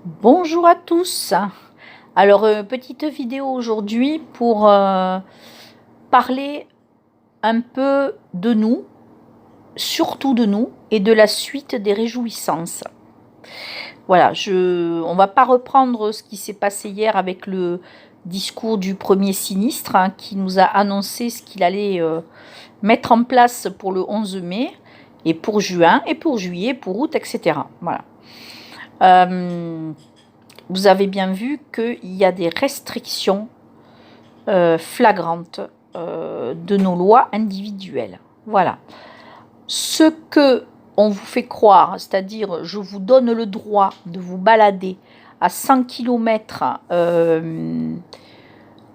Bonjour à tous. Alors, petite vidéo aujourd'hui pour parler un peu de nous, surtout de nous, et de la suite des réjouissances. Voilà, on va pas reprendre ce qui s'est passé hier avec le discours du premier sinistre, hein, qui nous a annoncé ce qu'il allait mettre en place pour le 11 mai, et pour juin, et pour juillet, pour août, etc. Voilà. Vous avez bien vu qu'il y a des restrictions flagrantes de nos lois individuelles. Voilà. Ce que on vous fait croire, c'est-à-dire je vous donne le droit de vous balader à 100 km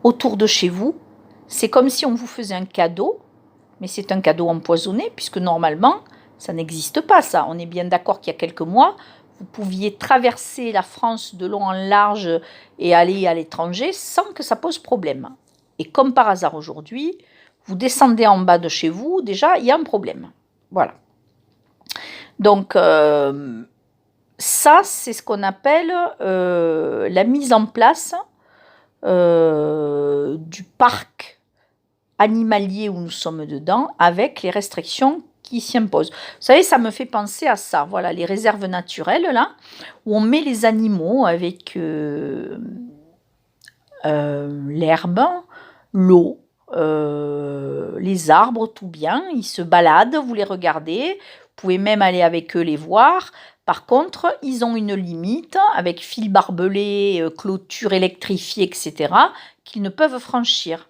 autour de chez vous, c'est comme si on vous faisait un cadeau, mais c'est un cadeau empoisonné, puisque normalement, ça n'existe pas, ça. On est bien d'accord qu'il y a quelques mois, vous pouviez traverser la France de long en large et aller à l'étranger sans que ça pose problème. Et comme par hasard aujourd'hui, vous descendez en bas de chez vous, déjà, il y a un problème. Voilà. Donc, ça, c'est ce qu'on appelle la mise en place du parc animalier où nous sommes dedans, avec les restrictions qui s'y imposent. Vous savez, ça me fait penser à ça, voilà, les réserves naturelles, là, où on met les animaux avec l'herbe, l'eau, les arbres, tout bien, ils se baladent, vous les regardez, vous pouvez même aller avec eux les voir. Par contre, ils ont une limite avec fil barbelé, clôture électrifiée, etc., qu'ils ne peuvent franchir.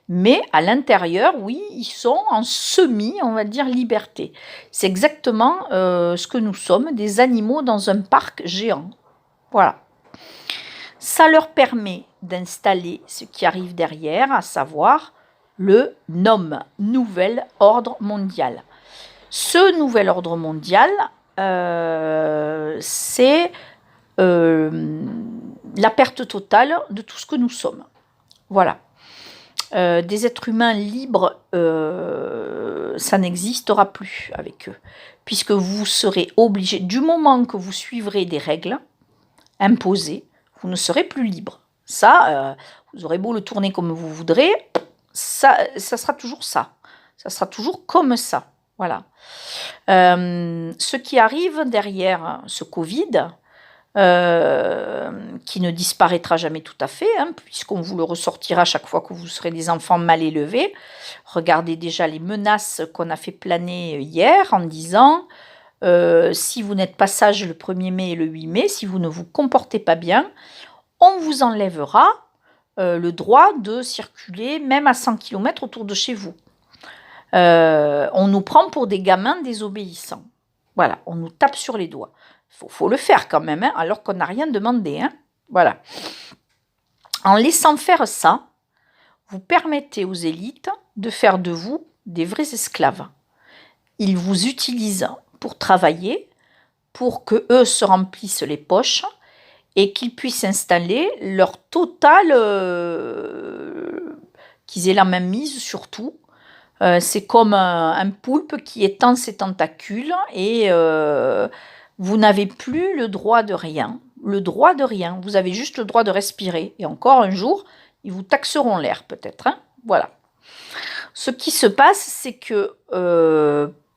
Mais à l'intérieur, oui, ils sont en semi, on va dire, liberté. C'est exactement ce que nous sommes, des animaux dans un parc géant. Voilà. Ça leur permet d'installer ce qui arrive derrière, à savoir le NOM, Nouvel Ordre Mondial. Ce Nouvel Ordre Mondial, c'est la perte totale de tout ce que nous sommes. Voilà. Des êtres humains libres, ça n'existera plus avec eux, puisque vous serez obligé, du moment que vous suivrez des règles imposées, vous ne serez plus libre. Ça, vous aurez beau le tourner comme vous voudrez, ça sera toujours ça. Ça sera toujours comme ça. Voilà. Ce qui arrive derrière ce Covid, qui ne disparaîtra jamais tout à fait, hein, puisqu'on vous le ressortira chaque fois que vous serez des enfants mal élevés. Regardez déjà les menaces qu'on a fait planer hier en disant si vous n'êtes pas sage le 1er mai et le 8 mai, si vous ne vous comportez pas bien, on vous enlèvera le droit de circuler même à 100 km autour de chez vous. On nous prend pour des gamins désobéissants. Voilà, on nous tape sur les doigts. Faut le faire quand même, hein, alors qu'on n'a rien demandé. Hein. Voilà. En laissant faire ça, vous permettez aux élites de faire de vous des vrais esclaves. Ils vous utilisent pour travailler, pour que eux se remplissent les poches et qu'ils puissent installer leur total, qu'ils aient la même mise sur tout. C'est comme un poulpe qui étend ses tentacules et vous n'avez plus le droit de rien. Le droit de rien. Vous avez juste le droit de respirer. Et encore un jour, ils vous taxeront l'air peut-être. Hein, voilà. Ce qui se passe, c'est que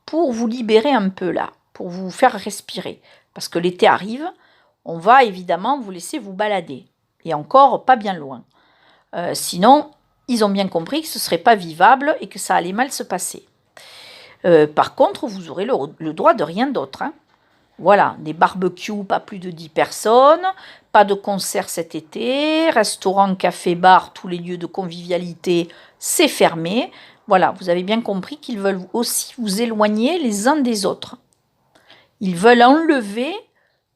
pour vous libérer un peu là, pour vous faire respirer, parce que l'été arrive, on va évidemment vous laisser vous balader. Et encore pas bien loin. Sinon, ils ont bien compris que ce ne serait pas vivable et que ça allait mal se passer. Par contre, vous aurez le droit de rien d'autre. Hein. Voilà, des barbecues, pas plus de 10 personnes, pas de concert cet été, restaurants, cafés, bars, tous les lieux de convivialité, c'est fermé. Voilà, vous avez bien compris qu'ils veulent aussi vous éloigner les uns des autres. Ils veulent enlever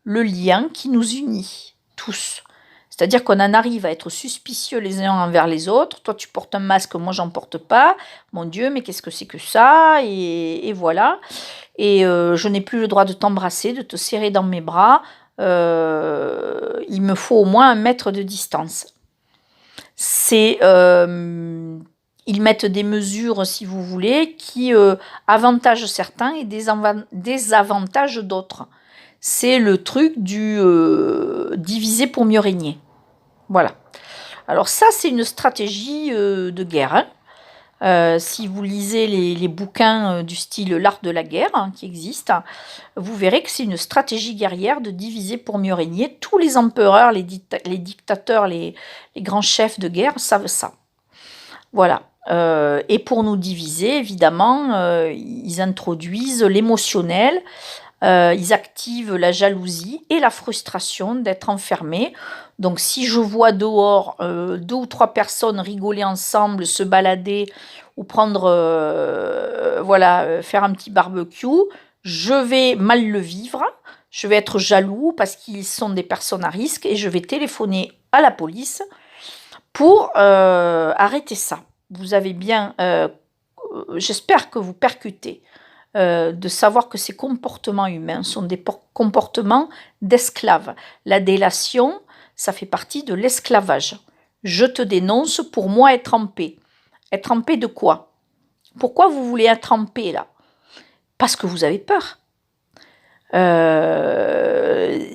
le lien qui nous unit, tous. C'est-à-dire qu'on en arrive à être suspicieux les uns envers les autres. Toi, tu portes un masque, moi, j'en porte pas. Mon Dieu, mais qu'est-ce que c'est que ça ? Et voilà. Et je n'ai plus le droit de t'embrasser, de te serrer dans mes bras. Il me faut au moins 1 mètre de distance. Ils mettent des mesures, si vous voulez, qui avantagent certains et désavantagent d'autres. C'est le truc du diviser pour mieux régner. Voilà. Alors ça, c'est une stratégie de guerre, hein. Si vous lisez les bouquins du style L'art de la guerre, hein, qui existent, vous verrez que c'est une stratégie guerrière de diviser pour mieux régner. Tous les empereurs, les dictateurs, les grands chefs de guerre savent ça. Voilà. Et pour nous diviser, évidemment, ils introduisent l'émotionnel, ils activent la jalousie et la frustration d'être enfermés. Donc si je vois dehors 2 ou 3 personnes rigoler ensemble, se balader ou prendre, faire un petit barbecue, je vais mal le vivre, je vais être jaloux parce qu'ils sont des personnes à risque et je vais téléphoner à la police pour arrêter ça. Vous avez bien, j'espère que vous percutez, de savoir que ces comportements humains sont des comportements d'esclaves. La délation, ça fait partie de l'esclavage. Je te dénonce pour moi être en paix. Être en paix de quoi? Pourquoi vous voulez être en paix là? Parce que vous avez peur.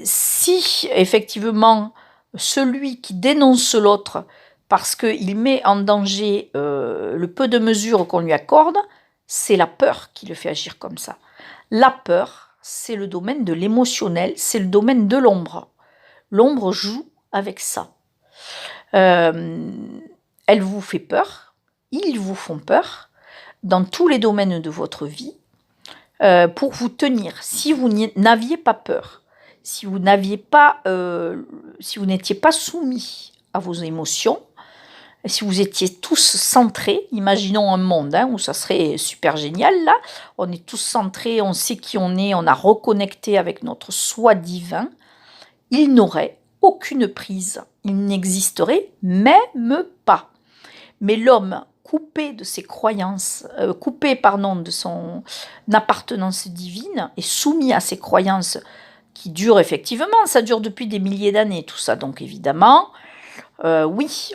Si effectivement celui qui dénonce l'autre parce qu'il met en danger le peu de mesures qu'on lui accorde, c'est la peur qui le fait agir comme ça. La peur, c'est le domaine de l'émotionnel, c'est le domaine de l'ombre. L'ombre joue avec ça. Elle vous fait peur, ils vous font peur dans tous les domaines de votre vie pour vous tenir. Si vous n'aviez pas peur, si vous n'étiez pas soumis à vos émotions, si vous étiez tous centrés, imaginons un monde où ça serait super génial, là, on est tous centrés, on sait qui on a reconnecté avec notre soi divin, il n'aurait aucune prise, il n'existerait même pas. Mais l'homme coupé de ses croyances, de son appartenance divine et soumis à ses croyances qui durent effectivement, ça dure depuis des milliers d'années tout ça, donc évidemment, oui,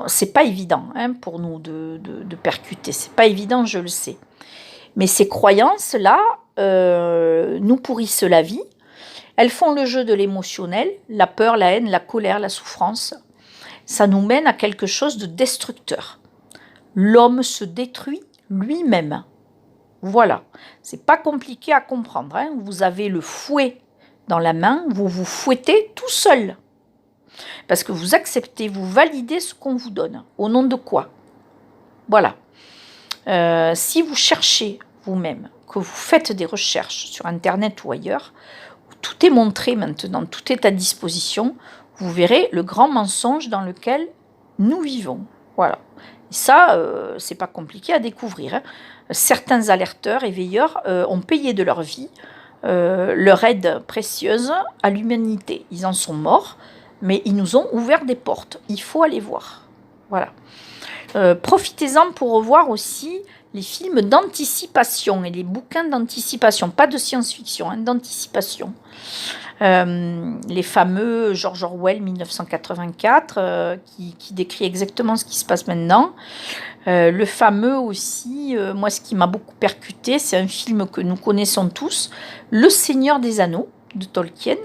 c'est pas évident pour nous de percuter, c'est pas évident, je le sais. Mais ces croyances-là nous pourrissent la vie, elles font le jeu de l'émotionnel, la peur, la haine, la colère, la souffrance. Ça nous mène à quelque chose de destructeur. L'homme se détruit lui-même. Voilà, c'est pas compliqué à comprendre. Vous avez le fouet dans la main, vous vous fouettez tout seul. Parce que vous acceptez, vous validez ce qu'on vous donne. Au nom de quoi? Voilà. Si vous cherchez vous-même, que vous faites des recherches sur Internet ou ailleurs, où tout est montré maintenant, tout est à disposition, vous verrez le grand mensonge dans lequel nous vivons. Voilà. Et ça, c'est pas compliqué à découvrir. Certains alerteurs et veilleurs ont payé de leur vie leur aide précieuse à l'humanité. Ils en sont morts, mais ils nous ont ouvert des portes. Il faut aller voir. Voilà. Profitez-en pour revoir aussi les films d'anticipation et les bouquins d'anticipation, pas de science-fiction, d'anticipation. Les fameux George Orwell 1984 qui décrit exactement ce qui se passe maintenant. Le fameux aussi, moi ce qui m'a beaucoup percuté, c'est un film que nous connaissons tous, Le Seigneur des Anneaux de Tolkien,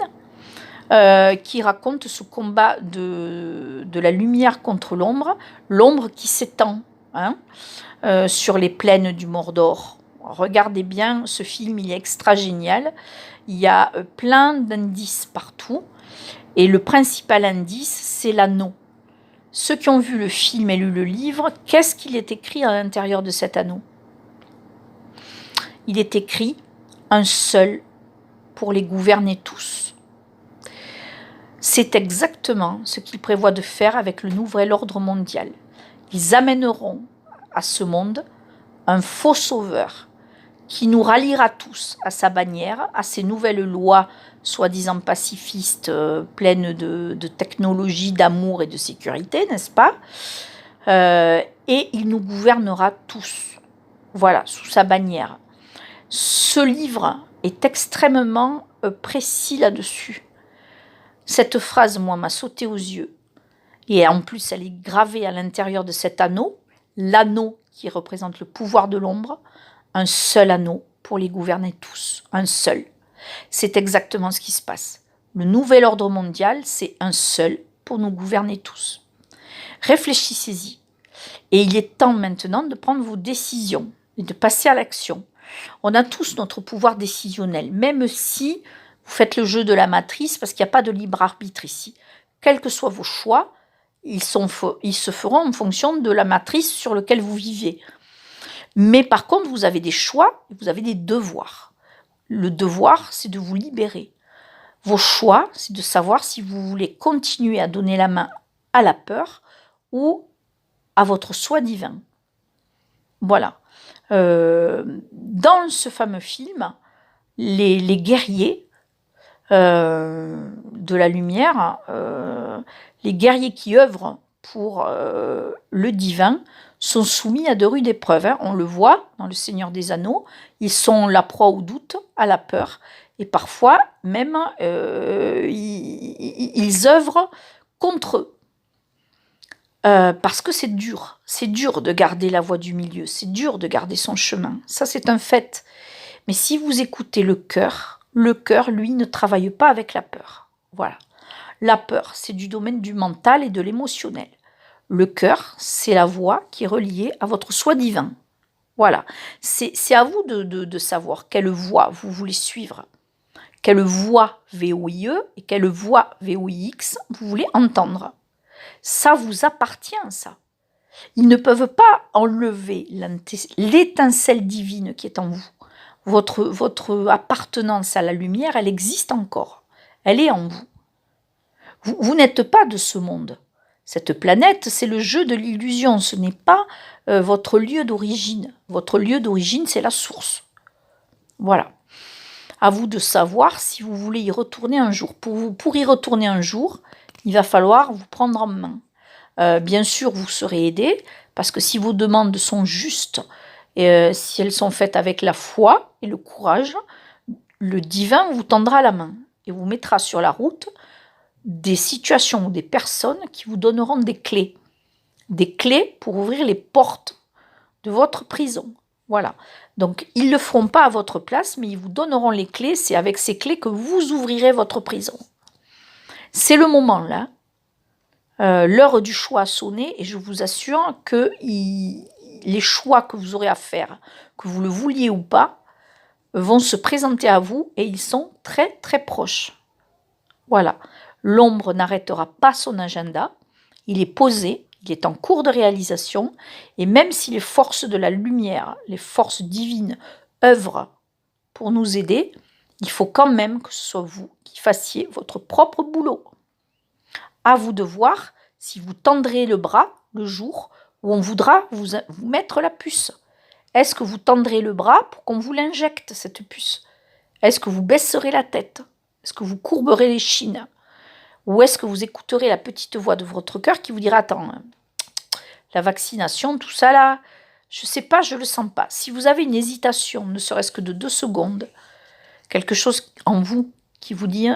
qui raconte ce combat de la lumière contre l'ombre, l'ombre qui s'étend sur les plaines du Mordor. Regardez bien ce film, il est extra génial. Il y a plein d'indices partout. Et le principal indice, c'est l'anneau. Ceux qui ont vu le film et lu le livre, qu'est-ce qu'il est écrit à l'intérieur de cet anneau? Il est écrit un seul pour les gouverner tous. C'est exactement ce qu'ils prévoient de faire avec le nouvel ordre mondial. Ils amèneront à ce monde un faux sauveur qui nous ralliera tous à sa bannière, à ces nouvelles lois soi-disant pacifistes, pleines de technologie, d'amour et de sécurité, n'est-ce pas? Et il nous gouvernera tous, voilà, sous sa bannière. Ce livre est extrêmement précis là-dessus. Cette phrase, moi, m'a sauté aux yeux. Et en plus, elle est gravée à l'intérieur de cet anneau, l'anneau qui représente le pouvoir de l'ombre, un seul anneau pour les gouverner tous, un seul. C'est exactement ce qui se passe. Le nouvel ordre mondial, c'est un seul pour nous gouverner tous. Réfléchissez-y. Et il est temps maintenant de prendre vos décisions et de passer à l'action. On a tous notre pouvoir décisionnel, même si vous faites le jeu de la matrice, parce qu'il n'y a pas de libre arbitre ici. Quels que soient vos choix, ils se feront en fonction de la matrice sur laquelle vous vivez. Mais par contre, vous avez des choix, vous avez des devoirs. Le devoir, c'est de vous libérer. Vos choix, c'est de savoir si vous voulez continuer à donner la main à la peur ou à votre soi divin. Voilà. Dans ce fameux film, les guerriers de la lumière, les guerriers qui œuvrent pour le divin, sont soumis à de rudes épreuves. On le voit dans Le Seigneur des Anneaux, ils sont la proie au doute, à la peur, et parfois même ils œuvrent contre eux. Parce que c'est dur de garder la voie du milieu, c'est dur de garder son chemin, ça c'est un fait. Mais si vous écoutez le cœur, lui, ne travaille pas avec la peur. Voilà. La peur, c'est du domaine du mental et de l'émotionnel. Le cœur, c'est la voie qui est reliée à votre soi divin. Voilà. C'est à vous de savoir quelle voie vous voulez suivre, quelle voie VOIE et quelle voie VOIX vous voulez entendre. Ça vous appartient, ça. Ils ne peuvent pas enlever l'étincelle divine qui est en vous. Votre appartenance à la lumière, elle existe encore. Elle est en vous. Vous n'êtes pas de ce monde. Cette planète, c'est le jeu de l'illusion. Ce n'est pas votre lieu d'origine. Votre lieu d'origine, c'est la source. Voilà. À vous de savoir si vous voulez y retourner un jour. Pour y retourner un jour, il va falloir vous prendre en main. Bien sûr, vous serez aidé, parce que si vos demandes sont justes, si elles sont faites avec la foi et le courage, le divin vous tendra la main et vous mettra sur la route des situations ou des personnes qui vous donneront des clés pour ouvrir les portes de votre prison. Voilà. Donc, ils ne le feront pas à votre place, mais ils vous donneront les clés. C'est avec ces clés que vous ouvrirez votre prison. C'est le moment là. L'heure du choix a sonné et je vous assure que les choix que vous aurez à faire, que vous le vouliez ou pas, vont se présenter à vous et ils sont très très proches. Voilà. L'ombre n'arrêtera pas son agenda. Il est posé, il est en cours de réalisation et même si les forces de la lumière, les forces divines œuvrent pour nous aider, il faut quand même que ce soit vous qui fassiez votre propre boulot. À vous de voir si vous tendrez le bras le jour où on voudra vous mettre la puce. Est-ce que vous tendrez le bras pour qu'on vous l'injecte, cette puce? Est-ce que vous baisserez la tête? Est-ce que vous courberez les chines? Ou est-ce que vous écouterez la petite voix de votre cœur qui vous dira « Attends, la vaccination, tout ça là, je ne sais pas, je ne le sens pas. » Si vous avez une hésitation, ne serait-ce que de 2 secondes, quelque chose en vous qui vous dit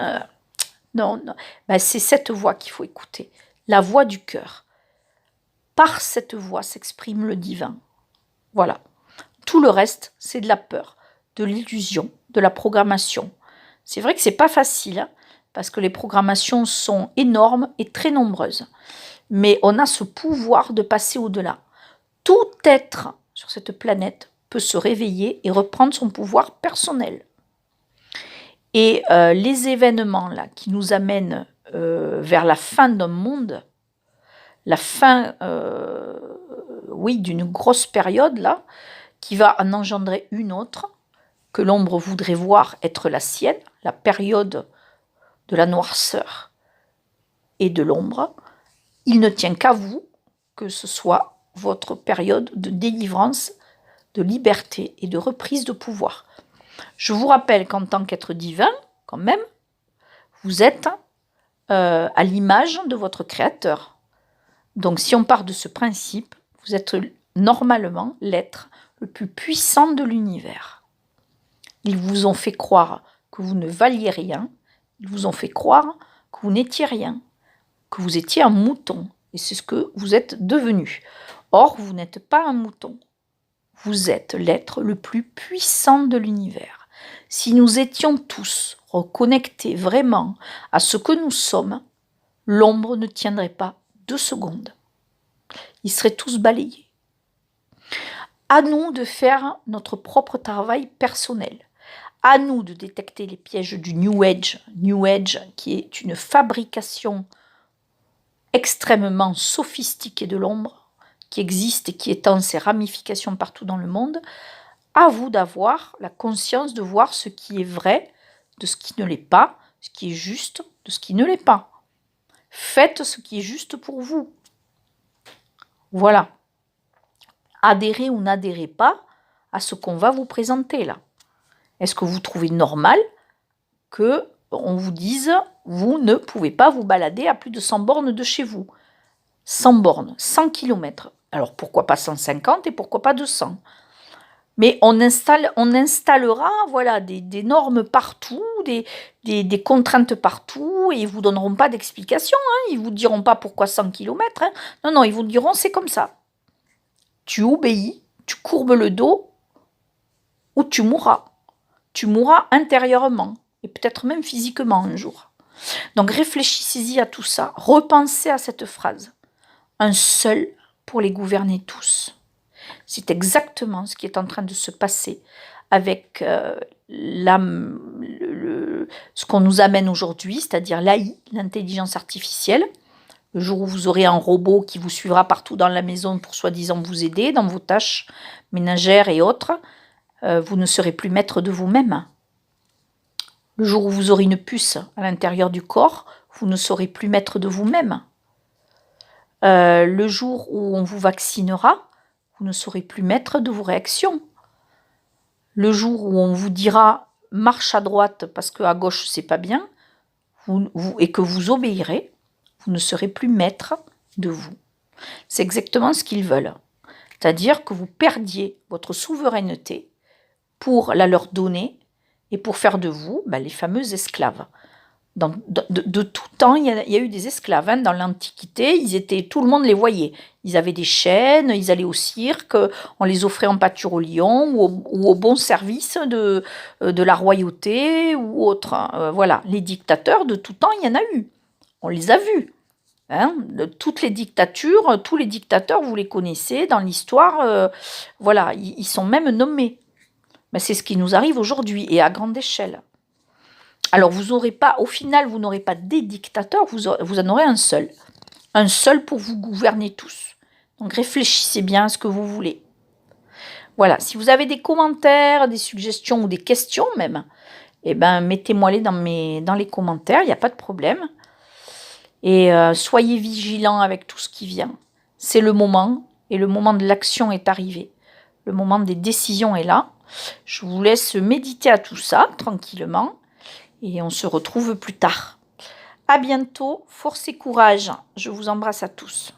non, ben, c'est cette voix qu'il faut écouter, la voix du cœur. Par cette voix s'exprime le divin. Voilà. Tout le reste, c'est de la peur, de l'illusion, de la programmation. C'est vrai que c'est pas facile, hein, parce que les programmations sont énormes et très nombreuses. Mais on a ce pouvoir de passer au-delà. Tout être sur cette planète peut se réveiller et reprendre son pouvoir personnel. Et les événements là, qui nous amènent vers la fin d'un monde, la fin d'une grosse période là, qui va en engendrer une autre, que l'ombre voudrait voir être la sienne, la période de la noirceur et de l'ombre, il ne tient qu'à vous que ce soit votre période de délivrance, de liberté et de reprise de pouvoir. Je vous rappelle qu'en tant qu'être divin, quand même, vous êtes à l'image de votre créateur. Donc si on part de ce principe, vous êtes normalement l'être le plus puissant de l'univers. Ils vous ont fait croire que vous ne valiez rien, ils vous ont fait croire que vous n'étiez rien, que vous étiez un mouton, et c'est ce que vous êtes devenu. Or, vous n'êtes pas un mouton, vous êtes l'être le plus puissant de l'univers. Si nous étions tous reconnectés vraiment à ce que nous sommes, l'ombre ne tiendrait pas 2 secondes. Ils seraient tous balayés. À nous de faire notre propre travail personnel. À nous de détecter les pièges du New Age. New Age qui est une fabrication extrêmement sophistiquée de l'ombre, qui existe et qui étend ses ramifications partout dans le monde. À vous d'avoir la conscience de voir ce qui est vrai, de ce qui ne l'est pas, ce qui est juste, de ce qui ne l'est pas. Faites ce qui est juste pour vous. Voilà. Adhérez ou n'adhérez pas à ce qu'on va vous présenter là. Est-ce que vous trouvez normal qu'on vous dise « vous ne pouvez pas vous balader à plus de 100 bornes de chez vous ». 100 bornes, 100 km. Alors pourquoi pas 150 et pourquoi pas 200 ? Mais on installera voilà, des normes partout, des contraintes partout, et ils ne vous donneront pas d'explication. Ils ne vous diront pas pourquoi 100 km. Non, non, ils vous diront c'est comme ça. Tu obéis, tu courbes le dos, ou tu mourras. Tu mourras intérieurement, et peut-être même physiquement un jour. Donc réfléchissez-y à tout ça, repensez à cette phrase. Un seul pour les gouverner tous. C'est exactement ce qui est en train de se passer avec ce qu'on nous amène aujourd'hui, c'est-à-dire l'AI, l'intelligence artificielle. Le jour où vous aurez un robot qui vous suivra partout dans la maison pour soi-disant vous aider dans vos tâches ménagères et autres, vous ne serez plus maître de vous-même. Le jour où vous aurez une puce à l'intérieur du corps, vous ne serez plus maître de vous-même. Le jour où on vous vaccinera, vous ne serez plus maître de vos réactions. Le jour où on vous dira « marche à droite parce qu'à gauche c'est pas bien » et que vous obéirez, vous ne serez plus maître de vous. C'est exactement ce qu'ils veulent. C'est-à-dire que vous perdiez votre souveraineté pour la leur donner et pour faire de vous les fameux esclaves. De tout temps, il y a eu des esclaves. Dans l'Antiquité, tout le monde les voyait. Ils avaient des chaînes, ils allaient au cirque, on les offrait en pâture au lion ou au bon service de la royauté ou autre. Voilà, les dictateurs de tout temps, il y en a eu. On les a vus. Toutes les dictatures, tous les dictateurs, vous les connaissez dans l'histoire. Voilà, ils sont même nommés. Mais c'est ce qui nous arrive aujourd'hui et à grande échelle. Alors, au final, vous n'aurez pas des dictateurs, vous en aurez un seul. Un seul pour vous gouverner tous. Donc, réfléchissez bien à ce que vous voulez. Voilà, si vous avez des commentaires, des suggestions ou des questions même, mettez-moi-les dans les commentaires, il n'y a pas de problème. Et soyez vigilants avec tout ce qui vient. C'est le moment, et le moment de l'action est arrivé. Le moment des décisions est là. Je vous laisse méditer à tout ça, tranquillement. Et on se retrouve plus tard. À bientôt, force et courage. Je vous embrasse à tous.